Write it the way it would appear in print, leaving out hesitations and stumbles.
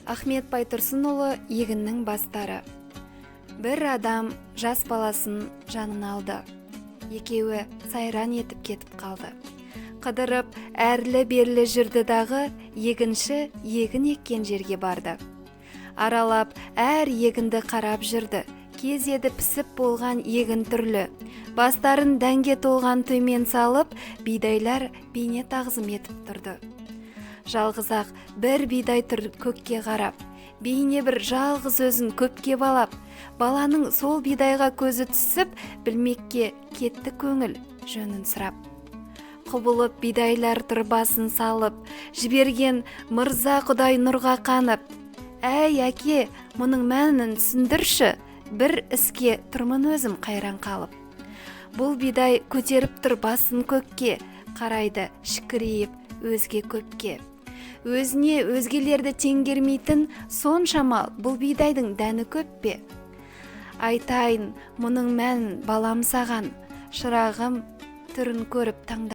Ахмет Байтұрсынұлы егіннің бастары. Бір адам жас баласын жанына алды. Екеуі сайран етіп кетіп қалды. Қыдырып әрлі-берлі жүрді дағы егінші егін еккен жерге барды. Аралап әр егінді қарап жүрді. Кезеді пісіп болған егін түрлі. Бастарын дәнге толған төмен салып, бидайлар бейне тағзым етіп тұрды. Жалғыз-ақ бір бидай тұр көкке қарап, бейне бір жалғыз өзін көпке балап, баланың сол бидайға көзі түсіп, білмекке кетті көңіл жөнін сұрап. Құбылып бидайлар тұр басын салып, жіберген мырза Құдай нұрға қанып. Әй әке, мұның мәнін түсіндірші, бір іске тұрмын өзім қайран қалып. Бұл бидай көтеріп тұр басын көкке, қарайды шікірейіп өзге көпке. Өзіне өзгелерді теңгермейтін соншама бұл бидайдың дәні көп пе? Айтайын мұның мәнін балам саған, шырағым түрін көріп таңда.